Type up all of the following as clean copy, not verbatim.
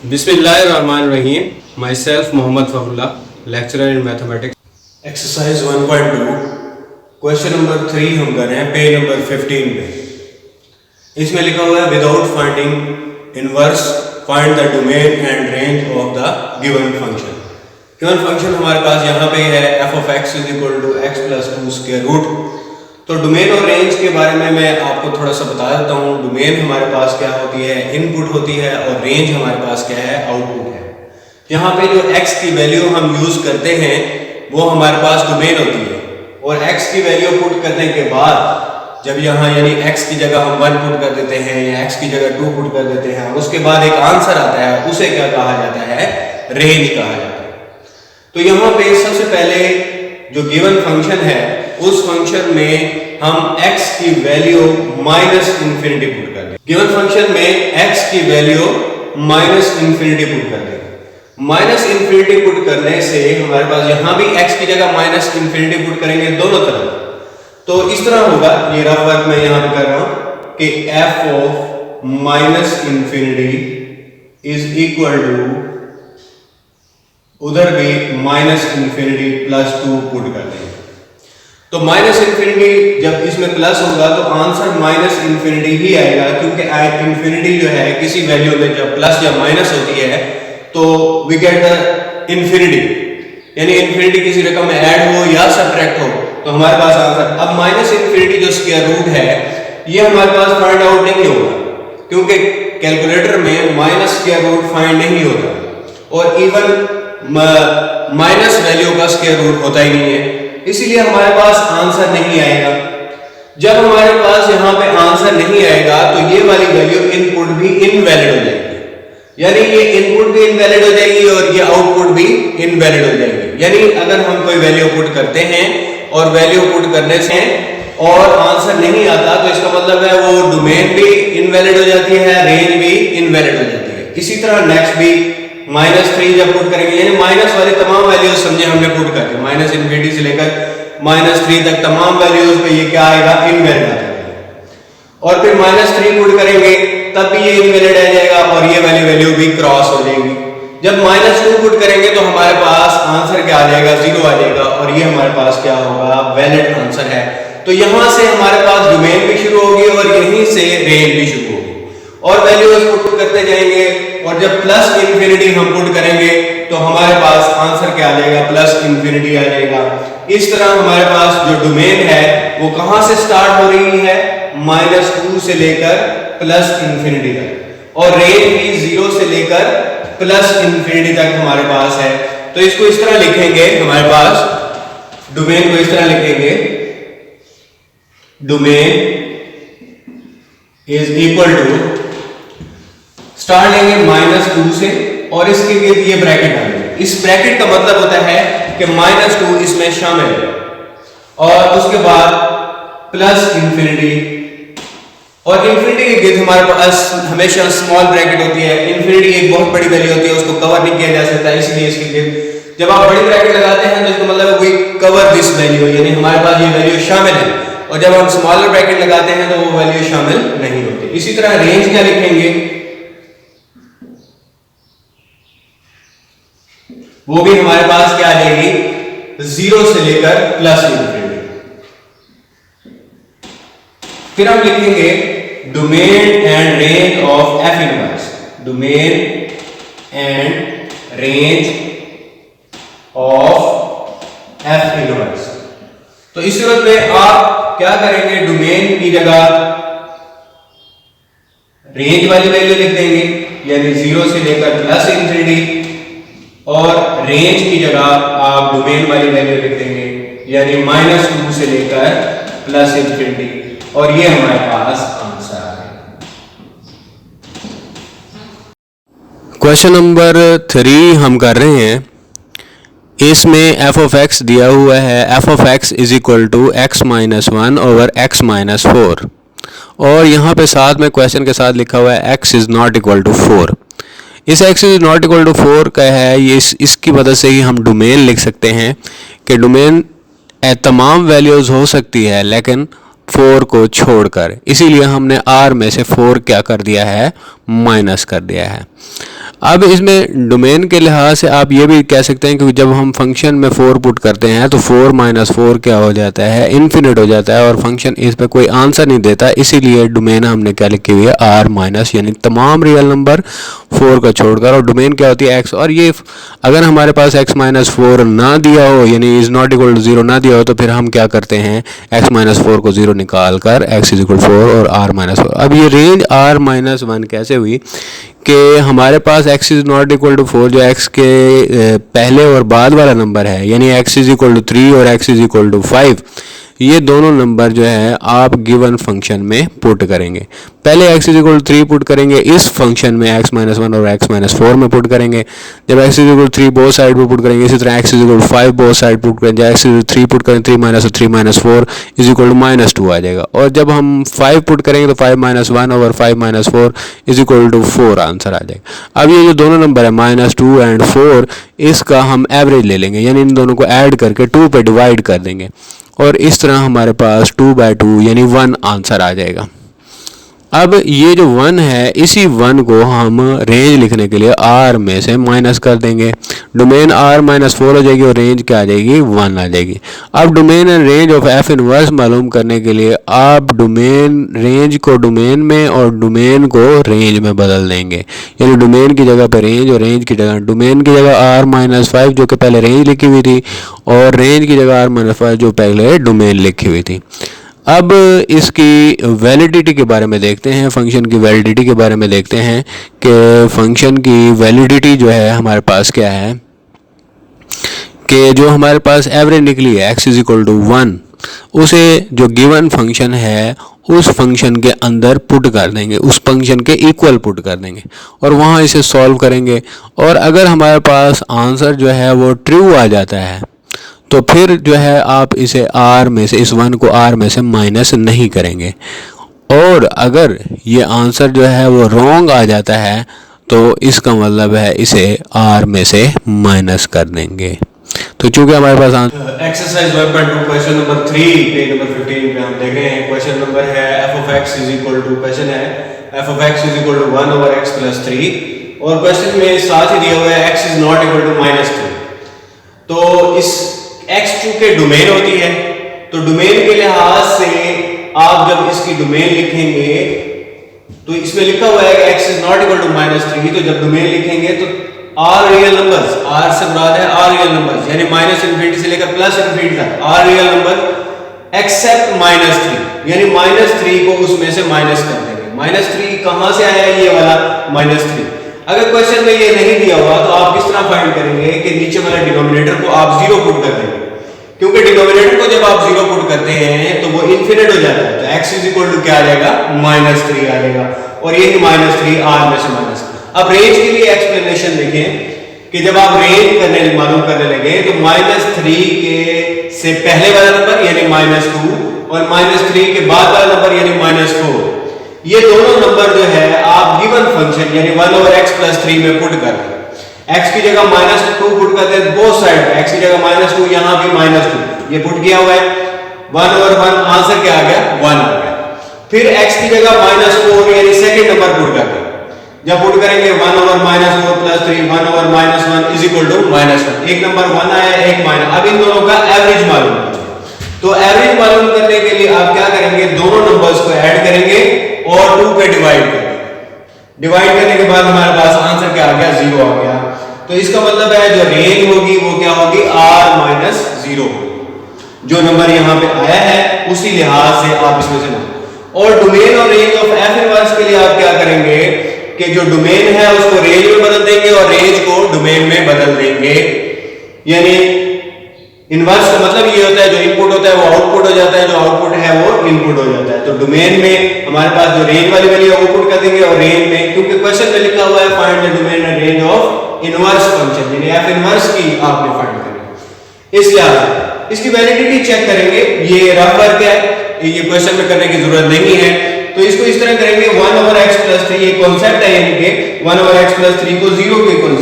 Bismillahirrahmanirrahim. Myself Mohammad Fahullah, lecturer in mathematics. Exercise 1.2 question number 3 हम कर रहे हैं पेज नंबर 15 पे। इसमें लिखा हुआ है without finding inverse find the domain and range of the given function. Given function हमारे पास यहाँ पे है f of x is equal to x plus 2 square root. तो डोमेन और रेंज के बारे में मैं आपको थोड़ा सा बता देता हूँ। डोमेन हमारे पास क्या होती है, इनपुट होती है, और रेंज हमारे पास क्या है, आउटपुट है। यहाँ पे जो x की वैल्यू हम यूज करते हैं वो हमारे पास डोमेन होती है, और x की वैल्यू पुट करने के बाद जब यहाँ यानी x की जगह हम 1 पुट कर देते हैं या x की जगह 2 पुट कर देते हैं, और उसके बाद एक आंसर आता है, उसे क्या कहा जाता है, रेंज कहा जाता है। तो यहाँ पे सबसे पहले जो गिवन फंक्शन है उस फंक्शन में हम x की वैल्यू माइनस इंफिनिटी पुट कर दें। गिवन फंक्शन में x की वैल्यू माइनस इंफिनिटी पुट कर दें। माइनस इंफिनिटी पुट करने से हमारे पास यहां भी x की जगह माइनस इंफिनिटी पुट करेंगे दोनों तरफ, तो इस तरह होगा। ये रफ वर्क मैं यहां पे कर रहा हूं कि f of minus infinity is equal to, उधर भी माइनस इंफिनिटी प्लस 2 पुट कर देंगे। तो माइनस इंफिनिटी जब इसमें प्लस होगा तो आंसर माइनस इंफिनिटी ही आएगा, क्योंकि इंफिनिटी जो है किसी वैल्यू में जब प्लस या माइनस होती है तो वी गेट द इंफिनिटी, यानी इंफिनिटी किसी रकम में ऐड हो या सब्ट्रैक्ट हो तो हमारे पास आंसर। अब माइनस इंफिनिटी जो स्क्वायर रूट है ये हमारे पास फाइंड आउट नहीं होगा, क्योंकि कैलकुलेटर में माइनस स्क्वायर रूट फाइंड नहीं होता, और इवन माइनस वैल्यू का स्क्वायर रूट होता ही नहीं है, इसीलिए हमारे पास आंसर नहीं आएगा। जब हमारे पास यहाँ पे आंसर नहीं आएगा तो ये वाली वैल्यू इनपुट भी इनवैलिड हो जाएगी, यानी ये इनपुट भी इनवैलिड हो जाएगी और ये आउटपुट भी इनवैलिड हो जाएगी। यानी अगर हम कोई वैल्यू पुट करते हैं और वैल्यू पुट करने से और आंसर नहीं आता तो इसका मतलब है वो डोमेन भी इनवैलिड हो जाती है, रेंज भी इनवैलिड हो जाती है। इसी तरह नेक्स्ट भी -3 जब पुट करेंगे, यानी माइनस वाली तमाम वैल्यूज समझे हमने पुट करके माइनस इंफिनिटी से लेकर -3 तक तमाम वैल्यूज पे ये क्या आएगा, इनवैलिड आ जाएगा। और फिर -3 पुट करेंगे तब भी ये इनवैलिड आ जाएगा और ये वाली वैल्यू भी क्रॉस हो जाएगी। जब -2 पुट करेंगे तो हमारे पास आंसर क्या आ जाएगा, 0 आ जाएगा, और ये हमारे पास क्या होगा, वैलिड आंसर है। तो यहां से हमारे पास डोमेन भी शुरू होगी और यहीं से रेंज भी शुरू होगी, और वैल्यूज पुट करते जाएंगे, और जब प्लस इंफिनिटी हम पुट करेंगे तो हमारे पास आंसर क्या आ जाएगा, प्लस इंफिनिटी आ जाएगा। इस तरह हमारे पास जो डोमेन है वो कहां से स्टार्ट हो रही है, -2 से लेकर प्लस इंफिनिटी तक, और रेंज भी 0 से लेकर प्लस इंफिनिटी तक हमारे पास है। तो इसको इस तरह लिखेंगे, हमारे पास डोमेन को इस तरह लिखेंगे, domain is equal to, start लेंगे -2 से और इसके लिए ये ब्रैकेट डालेंगे। इस ब्रैकेट का मतलब होता है कि -2 इसमें शामिल है, और उसके बाद प्लस इंफिनिटी, और इंफिनिटी के गिर्द हमारे पास हमेशा स्मॉल ब्रैकेट होती है। इंफिनिटी एक बहुत बड़ी वैल्यू होती है, उसको कवर नहीं किया जा सकता, इसलिए इसके गिर्द जब आप बड़ी ब्रैकेट लगाते हैं तो इसका मतलब है वी कवर दिस वैल्यू, यानी हमारे पास ये वैल्यू शामिल है, और जब हम स्मॉलर ब्रैकेट लगाते हैं तो वो वैल्यू शामिल नहीं होती। इसी तरह रेंज क्या लिखेंगे, वो भी हमारे पास क्या आ जाएगी, 0 से लेकर प्लस इंफिनिटी। फिर हम लिखेंगे domain and range of f inverse, domain and range of f inverse. तो इस सूरत में आप क्या करेंगे, डोमेन की जगह रेंज वाली वैल्यू लिख देंगे, यानी 0 से लेकर प्लस इंफिनिटी, और रेंज की जगह आप डोमेन वाली वैल्यू लिख देंगे, यानी -2 से लेकर प्लस इंफिनिटी, और ये हमारे पास आंसर है। क्वेश्चन नंबर 3 हम कर रहे हैं। इसमें f of x दिया हुआ है, f of x is equal to x minus 1 over x minus 4, और यहाँ पे साथ में क्वेश्चन के साथ लिखा हुआ है x is not equal to 4। इस x is not equal to 4 का है, ये इसकी वजह से ही हम डोमेन लिख सकते हैं कि डोमेन तमाम वैल्यूज हो सकती है लेकिन 4 को छोड़कर, इसीलिए हमने r में से 4 क्या कर दिया है, माइनस कर दिया है। अब इसमें डोमेन के लिहाज से आप ये भी कह सकते हैं कि जब हम फंक्शन में 4 पुट करते हैं तो 4 माइनस 4 क्या हो जाता है, इन्फिनिट हो जाता है और फंक्शन इस पर कोई आंसर नहीं देता, इसीलिए डोमेन हमने क्या लिखी हुई है आर माइनस, यानी तमाम रियल नंबर 4 का छोड़कर, और डोमेन क्या होती है एक्स। और ये अगर हमारे पास एक्स माइनस 4 ना दिया हो, यानी इज़ नॉट इक्वल टू 0 ना दिया हो, तो फिर हम क्या करते हैं एक्स माइनस 4 को 0 निकाल कर एक्स इज इक्वल 4 और आर माइनस 4। अब ये रेंज आर माइनस 1 कैसे हुई कि हमारे पास x is not equal to 4 जो x के पहले और बाद वाला नंबर है, यानी x इज़ इक्वल टू 3 और x इज़ इक्वल टू 5, ये दोनों नंबर जो है आप गिवन फंक्शन में पुट करेंगे। पहले x is equal to 3 put करेंगे इस फंक्शन में, x माइनस 1 और x माइनस 4 में पुट करेंगे। जब x is equal to 3 both side पर पुट करेंगे, इसी तरह x is equal to 5 both side put करेंगे। x is equal to 3 put करेंगे, 3 minus 4 is equal to minus 2 आ जाएगा। और जब हम 5 पुट करेंगे तो 5 minus 1 over 5 minus 4 is equal to 4 answer आ जाएगा। अब ये जो दोनों नंबर है माइनस 2 एंड 4, इसका हम एवरेज ले लेंगे, यानी इन दोनों को ऐड करके 2 पे डिवाइड कर देंगे और इस तरह हमारे पास 2/2 यानी 1 आंसर आ जाएगा। अब ये जो 1 है, इसी 1 को हम रेंज लिखने के लिए r में से माइनस कर देंगे। डोमेन r माइनस 4 हो जाएगी और रेंज क्या आ जाएगी 1 आ जाएगी। अब domain and range of f inverse मालूम करने के लिए आप डोमेन रेंज को डोमेन में और डोमेन को रेंज में बदल देंगे, यानी डोमेन की जगह पे रेंज और रेंज की जगह डोमेन की जगह r माइनस 5 जो कि पहले रेंज लिखी हुई थी और रेंज की जगह r माइनस 5 जो पहले डोमेन लिखी हुई थी। अब इसकी वैलिडिटी के बारे में देखते हैं, फंक्शन की वैलिडिटी के बारे में देखते हैं कि फंक्शन की वैलिडिटी जो है हमारे पास क्या है कि जो हमारे पास एवरेज निकली है x इज इक्वल टू 1, उसे जो गिवन फंक्शन है उस फंक्शन के अंदर पुट कर देंगे, उस फंक्शन के इक्वल पुट कर देंगे और वहाँ इसे सॉल्व करेंगे। और अगर हमारे पास आंसर जो है वो ट्रू आ जाता है तो फिर जो है आप इसे r में से, इस 1 को r में से माइनस नहीं करेंगे। और अगर ये आंसर जो है वो रॉन्ग आ जाता है तो इसका मतलब है इसे r में से माइनस कर देंगे। तो चूंकि हमारे पास exercise 1.2 question number 3 page number 15 पे हम देख रहे हैं। क्वेश्चन नंबर है f of x is equal to, question है f of x is equal to 1 over x plus 3 और क्वेश्चन में साथ ही दिया हुआ है x is not equal to minus 2। तो इस x चूंकि डोमेन होती है तो डोमेन के लिहाज से आप जब इसकी डोमेन लिखेंगे तो इसमें लिखा हुआ है कि x is not equal to minus 3, तो जब डोमेन लिखेंगे तो r रियल नंबर्स, r से मुराद है r रियल नंबर्स, यानी माइनस इन्फिनिटी से लेकर प्लस इन्फिनिटी तक r real number except minus 3, यानी माइनस 3 को उसमें से माइनस कर देंगे। माइनस 3 कहां से आया, ये वाला माइनस 3। अगर क्वेश्चन में ये नहीं दिया हुआ तो आप किस तरह फाइंड करेंगे कि नीचे वाले डिनोमिनेटर को आप 0 पुट कर देंगे, क्योंकि डिनोमिनेटर को जब आप 0 पुट करते हैं तो वो इन्फिनिट हो जाता है। तो x इज इक्वल टू क्या आ जाएगा माइनस 3 आ जाएगा और ये माइनस 3 r में से माइनस। अब रेंज के लिए एक्सप्लेनेशन देखें कि जब आप रेंज करने मालूम करने लगे तो माइनस 3 के से पहले वाला नंबर यानी माइनस 2 और माइनस 3 के बाद वाला नंबर यानी माइनस 4, ये दोनों नंबर जो है आप गिवन फंक्शन यानी 1 ओवर x प्लस 3 में पुट कर दें। x की जगह माइनस 2 पुट कर दें बोथ साइड पे, x की जगह माइनस 2 यहाँ भी माइनस 2, ये पुट किया हुआ है 1 ओवर 1, आंसर क्या आ गया 1 आ गया। फिर x की जगह माइनस 4 यानी सेकंड नंबर पुट कर दें। जब पुट करेंगे 1 over minus 4 plus 3 1 over minus 1 is equal to minus 1, एक नंबर 1 आया एक माइनस। अब इन दोनों का एवरेज मालूम कीजिए। तो एवरेज मालूम करने के लिए आप क्या करेंगे, दोनों नंबर्स को ऐड करेंगे और 2 पे डिवाइड करेंगे। डिवाइड करने के बाद हमारे पास आंसर क्या आ गया 0 आ गया। तो इसका मतलब है जो रेंज होगी वो क्या होगी r माइनस 0, जो नंबर यहाँ पे आया है उसी लिहाज से आप इसमें से और डोमेन और रेंज ऑफ f इनवर्स के लिए आप क्या करेंगे कि जो डोमेन है उसको रेंज में बदल देंगे और रेंज को डोमेन में बदल देंगे। यानी इनवर्स का मतलब ये होता है जो इनपुट होता है वो आउटपुट हो जाता है, जो आउटपुट है वो इनपुट हो जाता है। तो डोमेन में हमारे पास जो रेंज वाली वैल्यू है वो पुट कर देंगे और रेंज में, क्योंकि क्वेश्चन में लिखा हुआ है find the domain and range of inverse function, यानी f इनवर्स की आपने फाइंड करनी। इस लिहाज इसकी वैलिडिटी चेक करेंगे, ये रफ वर्क है, ये क्वेश्चन में करने की जरूरत नहीं है। तो इसको इस तरह करेंगे 1 ओवर x प्लस 3, ये कॉन्सेप्ट है यानी कि 1 ओवर x प्लस 3 को 0 के इक्वल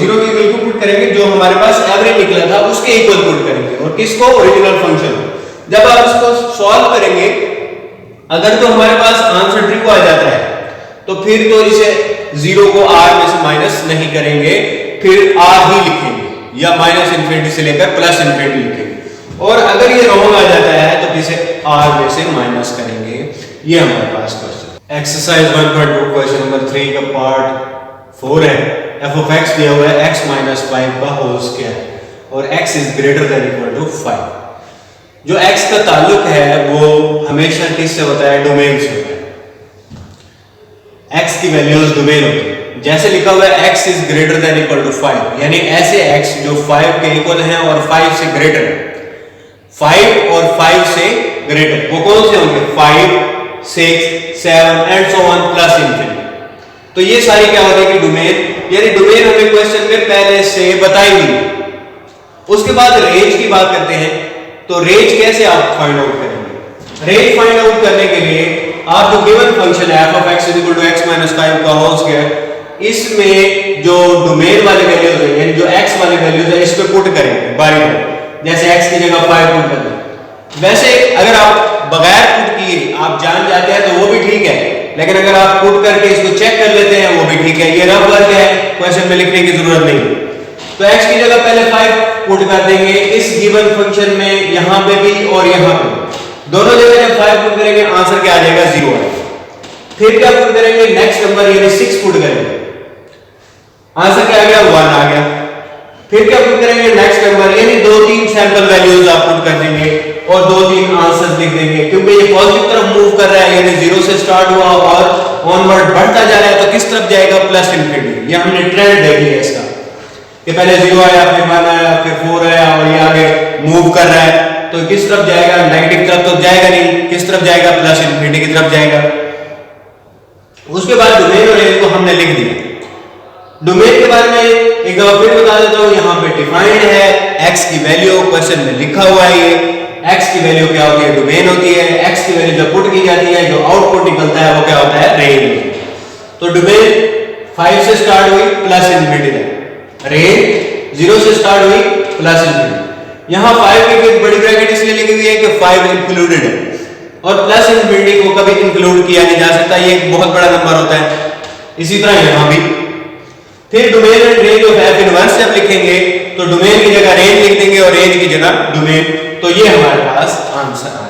पुट करेंगे, जो हमारे पास एवरेज निकला था उसके इक्वल पुट करेंगे और किसको ओरिजिनल फंक्शन। जब आप इसको सॉल्व करेंगे अगर तो हमारे पास आंसर ट्रू आ जाता है तो फिर तो इसे जीरो को आर में से माइनस नहीं करेंगे, फिर आर ही लिखेंगे या माइनस इन्फिनिटी से लेकर प्लस इन्फिनिटी लिखेंगे। और अगर ये रॉन्ग आ जाता है तो इसे आर में से माइनस करेंगे। ये हमारे पास क्वेश्चन एक्सरसाइज 1.2 क्वेश्चन नंबर 3 का पार्ट 4 है। एफ ऑफ एक्स दिया हुआ है x माइनस 5 का होल स्क्वायर और x is greater than equal to 5। जो x का ताल्लुक है वो हमेशा किससे होता है? डोमेन से होता है। x की वैल्यूज डोमेन होती है। जैसे लिखा हुआ है x is greater than equal to 5, यानी ऐसे x जो 5 के इक्वल हैं और 5 से ग्रेटर है। 5 और 5 से ग्रेटर वो कौन से होंगे? 5, 6, 7 and so on plus infinity. तो ये सारी क्या होती है कि डोमेन, यानी डोमेन हमें क्वेश्चन में पहले से बताई हुई। उसके बाद रेंज की बात करते हैं। तो रेंज कैसे आप फाइंड आउट करेंगे? रेंज फाइंड आउट करने के लिए आप जो गिवन फंक्शन है f of x equal to x minus 5 का होल स्क्वायर, इसमें जो डोमेन वाले वैल्यूज है यानी जो x वाले वैल्यूज है इस पे पुट करेंगे बारी बारी। जैसे x की जगह 5 पुट कर दें। वैसे अगर आप बगैर पुट किए आप जान जाते हैं तो वो भी ठीक है, लेकिन अगर आप पुट करके इसको चेक कर लेते हैं वो भी ठीक है। ये रफ वर्क है, क्वेश्चन में लिखने की जरूरत नहीं। तो x की जगह पहले 5 पुट कर देंगे इस गिवन फंक्शन में, यहां पे भी और यहां पे दोनों जगह जब 5 पुट करेंगे आंसर क्या आ जाएगा? 0 आएगा। फिर क्या पुट करेंगे? नेक्स्ट नंबर यानी 6 पुट करेंगे, आंसर क्या आ गया? 1 आ गया। फिर क्या पुट करेंगे? नेक्स्ट नंबर यानी 2-3 सैंपल वैल्यूज आप पुट कर देंगे और 2-3 आंसर्स लिख देंगे, क्योंकि ये पॉजिटिव तरफ मूव कर रहा है यानी 0 से स्टार्ट हुआ और ऑनवर्ड बढ़ता जा रहा है। तो किस तरफ जाएगा? Plus infinity. ये हमने ट्रेंड देख लिया इसका कि पहले 0 आया, फिर 1 आया, फिर 4 आया और ये आगे मूव कर रहा है। तो किस तरफ जाएगा? नेगेटिव तरफ तो जाएगा नहीं, किस तरफ जाएगा? प्लस इन्फिनिटी की तरफ जाएगा। उसके बाद डोमेन और रेंज को हमने लिख दिया। डोमेन के बारे में एक बार फिर बता देता हूं, यहां पे डिफाइंड है x की वैल्यू, क्वेश्चन में लिखा हुआ है ये x की वैल्यू क्या होती है? डोमेन होती है। x की वैल्यू जब पुट की जाती है जो आउटपुट निकलता है वो क्या होता है? रेंज। तो डोमेन 5 से स्टार्ट हुई प्लस इन्फिनिटी तक, रेंज 0 से स्टार्ट हुई प्लस इन्फिनिटी। यहां 5 की बड़ी ब्रैकेट इसलिए लिखी हुई है कि 5 इंक्लूडेड है और प्लस इन्फिनिटी को कभी इंक्लूड किया नहीं जा सकता, ये एक बहुत बड़ा नंबर होता है। इसी तरह यहां भी फिर domain and range of f inverse जब लिखेंगे तो डोमेन की जगह रेंज लिख देंगे और रेंज की जगह डोमेन। तो ये हमारे पास आंसर है।